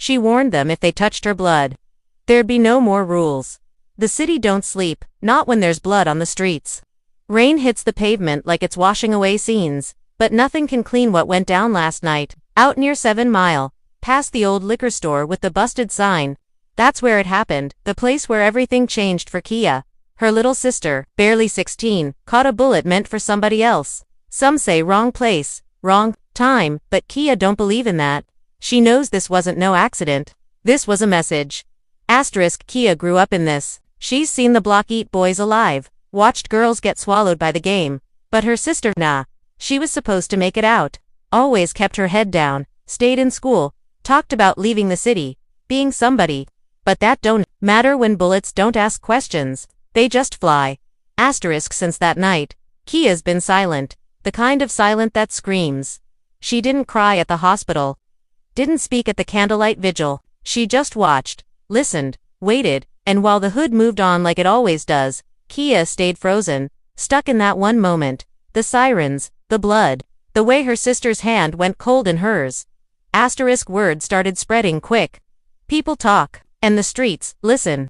She warned them if they touched her blood, there'd be no more rules. The city don't sleep, not when there's blood on the streets. Rain hits the pavement like it's washing away scenes, but nothing can clean what went down last night, out near 7 Mile, past the old liquor store with the busted sign. That's where it happened, the place where everything changed for Keeya. Her little sister, barely 16, caught a bullet meant for somebody else. Some say wrong place, wrong time, but Keeya don't believe in that. She knows this wasn't no accident. This was a message. Keeya grew up in this. She's seen the block eat boys alive, watched girls get swallowed by the game. But her sister, nah. She was supposed to make it out. Always kept her head down, stayed in school, talked about leaving the city, being somebody. But that don't matter when bullets don't ask questions. They just fly. Since that night, Keeya's been silent. The kind of silent that screams. She didn't cry at the hospital. Didn't speak at the candlelight vigil. She just watched, listened, waited, and while the hood moved on like it always does, Keeya stayed frozen, stuck in that one moment. The sirens, the blood, the way her sister's hand went cold in hers. Word started spreading quick. People talk, and the streets listen.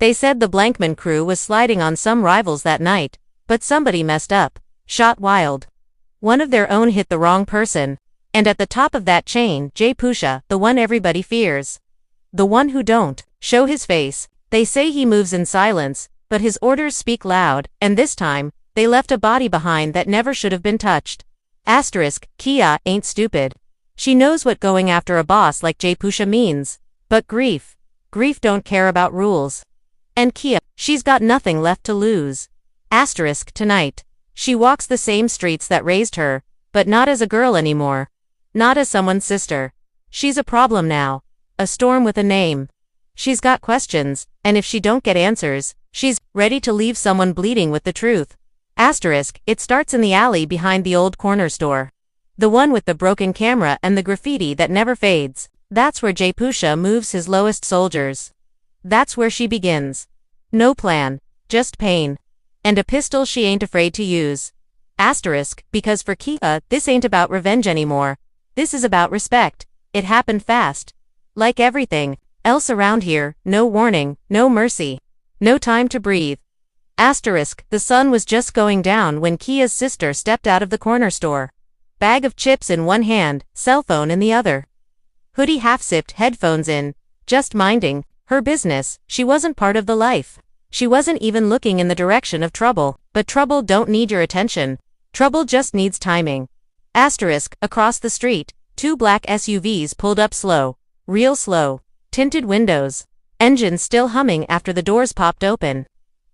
They said the Blankman crew was sliding on some rivals that night, but somebody messed up, shot wild. One of their own hit the wrong person. And at the top of that chain, J-Pusha, the one everybody fears. The one who don't show his face. They say he moves in silence, but his orders speak loud, and this time, they left a body behind that never should have been touched. Keeya ain't stupid. She knows what going after a boss like J-Pusha means. But grief don't care about rules. And Keeya, she's got nothing left to lose. Tonight, she walks the same streets that raised her, but not as a girl anymore. Not as someone's sister. She's a problem now. A storm with a name. She's got questions, and if she don't get answers, she's ready to leave someone bleeding with the truth. It starts in the alley behind the old corner store. The one with the broken camera and the graffiti that never fades. That's where J-Pusha moves his lowest soldiers. That's where she begins. No plan, just pain. And a pistol she ain't afraid to use. Because for Keeya, this ain't about revenge anymore. This is about respect. It happened fast. Like everything else around here, no warning, no mercy. No time to breathe. The sun was just going down when Keeya's sister stepped out of the corner store. Bag of chips in one hand, cell phone in the other. Hoodie half-zipped, headphones in, just minding her business. She wasn't part of the life. She wasn't even looking in the direction of trouble, but trouble don't need your attention. Trouble just needs timing. Across the street, 2 black SUVs pulled up slow. Real slow. Tinted windows. Engines still humming after the doors popped open.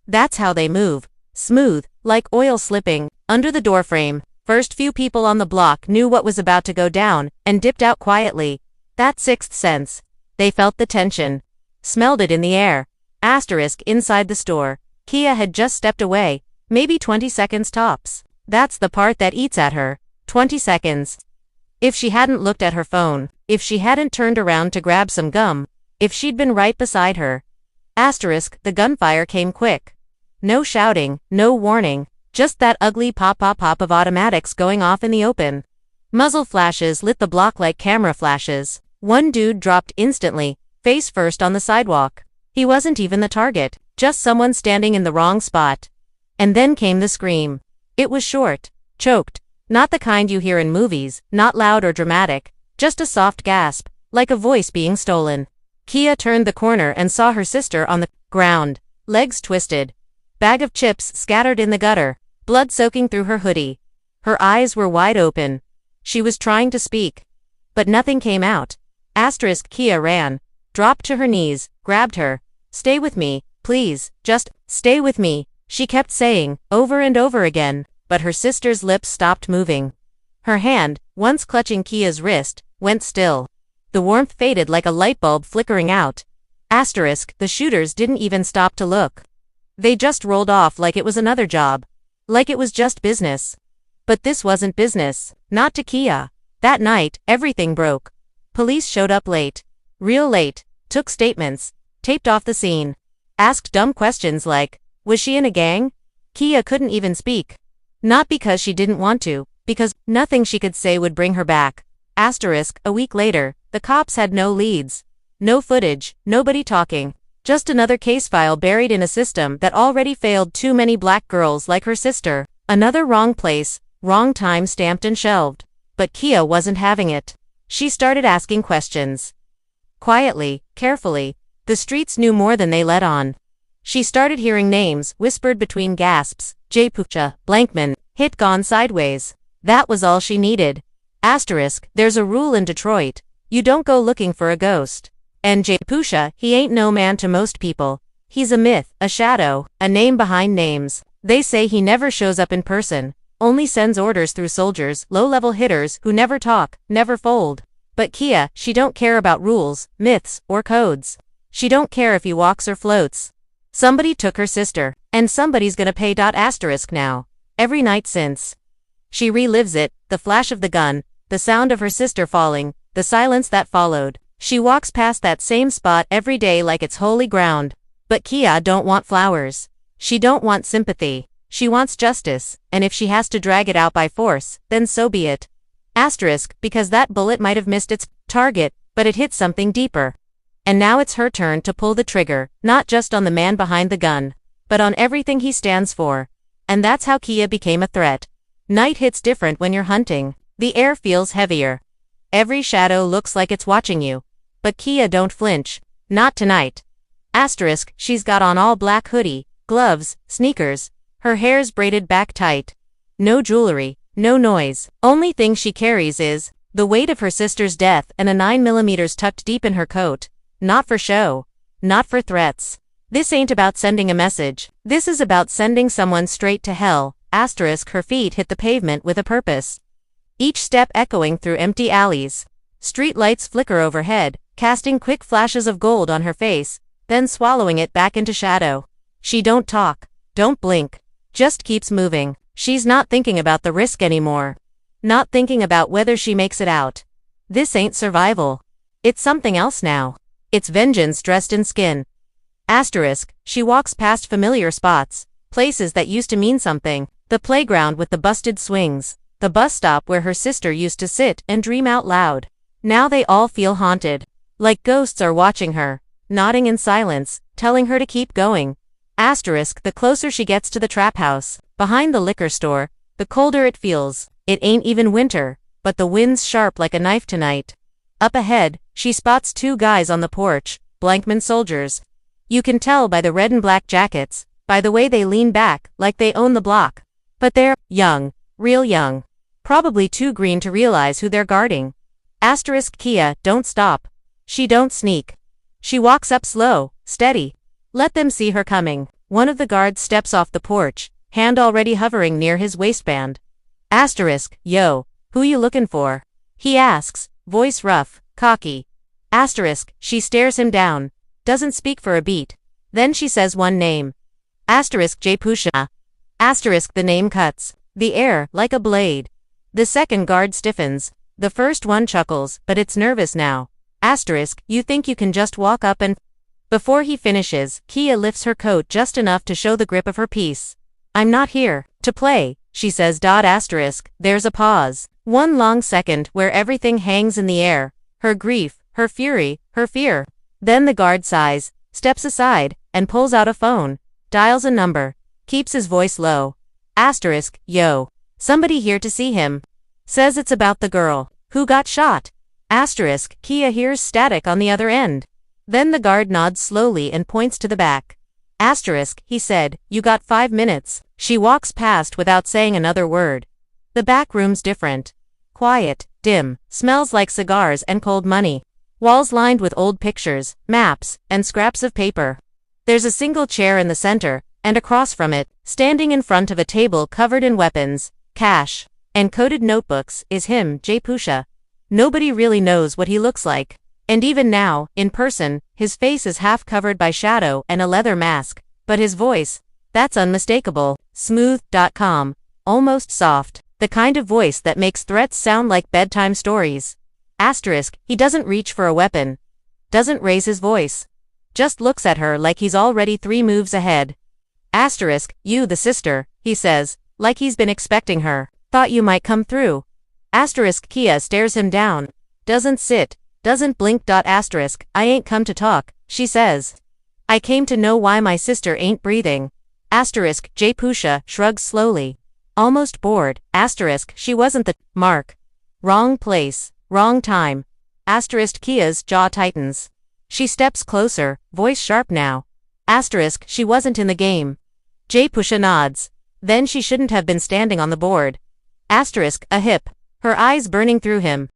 That's how they move. Smooth, like oil slipping, under the doorframe. First few people on the block knew what was about to go down, and dipped out quietly. That sixth sense. They felt the tension. Smelled it in the air. Inside the store. Keeya had just stepped away, maybe 20 seconds tops. That's the part that eats at her. 20 seconds. If she hadn't looked at her phone, if she hadn't turned around to grab some gum, if she'd been right beside her. The gunfire came quick. No shouting, no warning, just that ugly pop-pop-pop of automatics going off in the open. Muzzle flashes lit the block like camera flashes. One dude dropped instantly, face first on the sidewalk. He wasn't even the target, just someone standing in the wrong spot. And then came the scream. It was short, choked, not the kind you hear in movies, not loud or dramatic, just a soft gasp, like a voice being stolen. Keeya turned the corner and saw her sister on the ground, legs twisted. Bag of chips scattered in the gutter, blood soaking through her hoodie. Her eyes were wide open. She was trying to speak, but nothing came out. Keeya ran, dropped to her knees, grabbed her. Stay with me, please, just stay with me, she kept saying, over and over again, but her sister's lips stopped moving. Her hand, once clutching Keeya's wrist, went still. The warmth faded like a light bulb flickering out. The shooters didn't even stop to look. They just rolled off like it was another job. Like it was just business. But this wasn't business, not to Keeya. That night, everything broke. Police showed up late. Real late, took statements, taped off the scene. Asked dumb questions like, was she in a gang? Keeya couldn't even speak. Not because she didn't want to, because nothing she could say would bring her back. A week later, the cops had no leads. No footage, nobody talking. Just another case file buried in a system that already failed too many black girls like her sister. Another wrong place, wrong time stamped and shelved. But Keeya wasn't having it. She started asking questions. Quietly, carefully, the streets knew more than they let on. She started hearing names whispered between gasps. J-Pusha, Blankman, hit gone sideways. That was all she needed. Asterisk, there's a rule in Detroit. You don't go looking for a ghost. And J-Pusha, he ain't no man to most people. He's a myth, a shadow, a name behind names. They say he never shows up in person, only sends orders through soldiers, low-level hitters who never talk, never fold. But Keeya, she don't care about rules, myths, or codes. She don't care if he walks or floats. Somebody took her sister, and somebody's gonna pay. Asterisk now. Every night since. She relives it, the flash of the gun, the sound of her sister falling, the silence that followed. She walks past that same spot every day like it's holy ground. But Keeya don't want flowers. She don't want sympathy. She wants justice, and if she has to drag it out by force, then so be it. Asterisk, because that bullet might have missed its target, but it hit something deeper. And now it's her turn to pull the trigger, not just on the man behind the gun, but on everything he stands for. And that's how Keeya became a threat. Night hits different when you're hunting. The air feels heavier. Every shadow looks like it's watching you. But Keeya don't flinch. Not tonight. Asterisk, she's got on all black hoodie, gloves, sneakers. Her hair's braided back tight. No jewelry, no noise. Only thing she carries is the weight of her sister's death and a 9mm tucked deep in her coat. Not for show. Not for threats. This ain't about sending a message. This is about sending someone straight to hell. Asterisk, her feet hit the pavement with a purpose. Each step echoing through empty alleys. Street lights flicker overhead, casting quick flashes of gold on her face, then swallowing it back into shadow. She don't talk, don't blink, just keeps moving. She's not thinking about the risk anymore. Not thinking about whether she makes it out. This ain't survival. It's something else now. It's vengeance dressed in skin. Asterisk, she walks past familiar spots, places that used to mean something. The playground with the busted swings. The bus stop where her sister used to sit and dream out loud. Now they all feel haunted. Like ghosts are watching her, nodding in silence, telling her to keep going. Asterisk, the closer she gets to the trap house, behind the liquor store, the colder it feels. It ain't even winter, but the wind's sharp like a knife tonight. Up ahead, she spots two guys on the porch, Blankman soldiers. You can tell by the red and black jackets, by the way they lean back, like they own the block. But they're young, real young. Probably too green to realize who they're guarding. Asterisk, Keeya don't stop. She don't sneak. She walks up slow, steady. Let them see her coming. One of the guards steps off the porch, hand already hovering near his waistband. Asterisk, yo, who you looking for? He asks, voice rough, cocky. Asterisk, she stares him down, doesn't speak for a beat. Then she says one name. Asterisk, J-Pusha. Asterisk, the name cuts the air like a blade. The second guard stiffens. The first one chuckles, but it's nervous now. Asterisk, you think you can just walk up and... Before he finishes, Keeya lifts her coat just enough to show the grip of her piece. I'm not here to play, she says. Asterisk, there's a pause. One long second where everything hangs in the air. Her grief, her fury, her fear. Then the guard sighs, steps aside, and pulls out a phone. Dials a number. Keeps his voice low. Asterisk, yo. Somebody here to see him. Says it's about the girl who got shot. Asterisk, Keeya hears static on the other end. Then the guard nods slowly and points to the back. Asterisk, he said, you got 5 minutes. She walks past without saying another word. The back room's different. Quiet, dim, smells like cigars and cold money. Walls lined with old pictures, maps, and scraps of paper. There's a single chair in the center, and across from it, standing in front of a table covered in weapons, cash, and coded notebooks, is him, J-Pusha. Nobody really knows what he looks like. And even now, in person, his face is half covered by shadow and a leather mask, but his voice, that's unmistakable. Smooth, calm, almost soft, the kind of voice that makes threats sound like bedtime stories. Asterisk, he doesn't reach for a weapon. Doesn't raise his voice. Just looks at her like he's already 3 moves ahead. Asterisk, you the sister, he says, like he's been expecting her. Thought you might come through. Asterisk, Keeya stares him down. Doesn't sit, doesn't blink. Asterisk, I ain't come to talk, she says. I came to know why my sister ain't breathing. Asterisk, J-Pusha shrugs slowly. Almost bored. Asterisk, she wasn't the mark. Wrong place, wrong time. Asterisk, Keeya's jaw tightens. She steps closer, voice sharp now. Asterisk, she wasn't in the game. J-Pusha nods. Then she shouldn't have been standing on the board. Asterisk, a hip. Her eyes burning through him.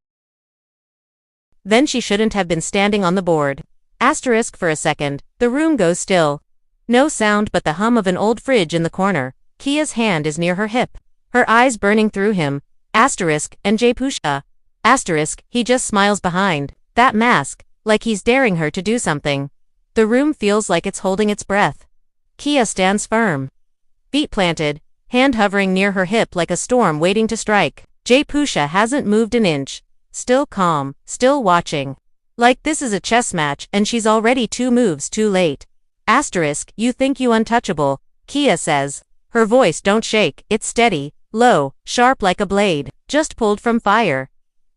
Then she shouldn't have been standing on the board. Asterisk, for a second, the room goes still. No sound but the hum of an old fridge in the corner. Keeya's hand is near her hip. Her eyes burning through him. Asterisk, and J-Pusha. Asterisk, he just smiles behind that mask, like he's daring her to do something. The room feels like it's holding its breath. Keeya stands firm. Feet planted, hand hovering near her hip like a storm waiting to strike. J-Pusha hasn't moved an inch. Still calm, still watching. Like this is a chess match and she's already 2 moves too late. Asterisk, you think you untouchable, Keeya says. Her voice don't shake, it's steady, low, sharp like a blade, just pulled from fire.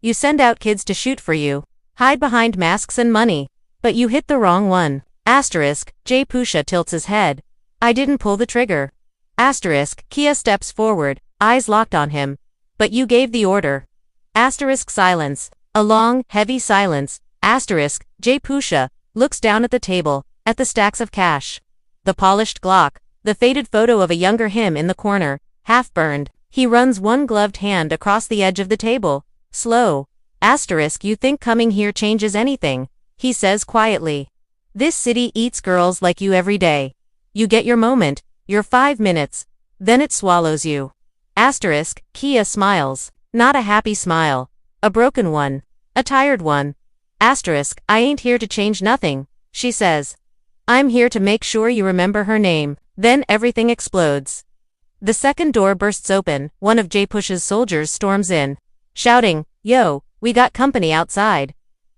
You send out kids to shoot for you. Hide behind masks and money. But you hit the wrong one. Asterisk, J-Pusha tilts his head. I didn't pull the trigger. Asterisk, Keeya steps forward, eyes locked on him. But you gave the order. Asterisk, silence. A long, heavy silence. Asterisk, J-Pusha looks down at the table, at the stacks of cash. The polished Glock, the faded photo of a younger him in the corner, half burned. He runs one gloved hand across the edge of the table. Slow. Asterisk, you think coming here changes anything, he says quietly. This city eats girls like you every day. You get your moment, your 5 minutes, then it swallows you. Asterisk, Keeya smiles. Not a happy smile. A broken one. A tired one. Asterisk, I ain't here to change nothing, she says. I'm here to make sure you remember her name. Then everything explodes. The second door bursts open, one of J-Pusha's soldiers storms in, shouting, Yo, we got company outside.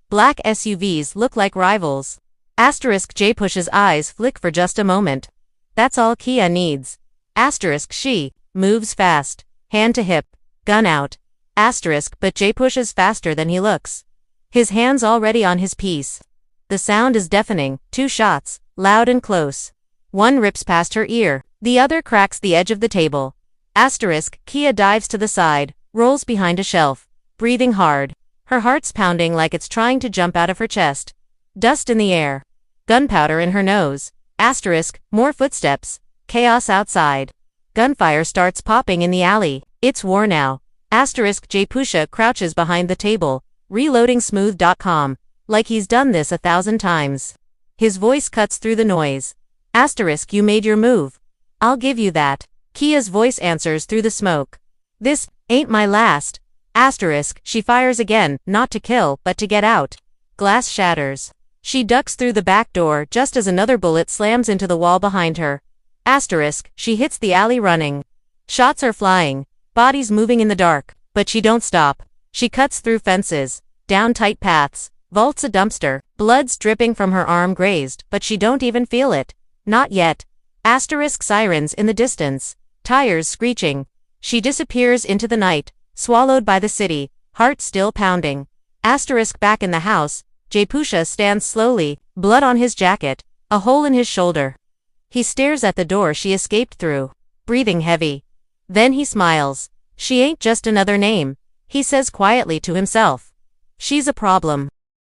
Black SUVs look like rivals. Asterisk, J-Pusha's eyes flick for just a moment. That's all Keeya needs. Asterisk, she moves fast, hand to hip, gun out. Asterisk, but J-Pusha's faster than he looks. His hand's already on his piece. The sound is deafening, 2 shots, loud and close. One rips past her ear, the other cracks the edge of the table. Asterisk, Keeya dives to the side, rolls behind a shelf, breathing hard. Her heart's pounding like it's trying to jump out of her chest. Dust in the air. Gunpowder in her nose. Asterisk, more footsteps. Chaos outside. Gunfire starts popping in the alley. It's war now. Asterisk, J-Pusha crouches behind the table, reloading smooth.com, like he's done this 1,000 times. His voice cuts through the noise. Asterisk, you made your move. I'll give you that. Keeya's voice answers through the smoke. This ain't my last. Asterisk, she fires again, not to kill, but to get out. Glass shatters. She ducks through the back door just as another bullet slams into the wall behind her. Asterisk, she hits the alley running. Shots are flying, bodies moving in the dark, but she don't stop. She cuts through fences, down tight paths, vaults a dumpster, blood's dripping from her arm grazed, but she don't even feel it. Not yet. Asterisk, sirens in the distance, tires screeching. She disappears into the night, swallowed by the city, heart still pounding. Asterisk, back in the house, J-Pusha stands slowly, blood on his jacket, a hole in his shoulder. He stares at the door she escaped through, breathing heavy. Then he smiles. She ain't just another name, he says quietly to himself. She's a problem.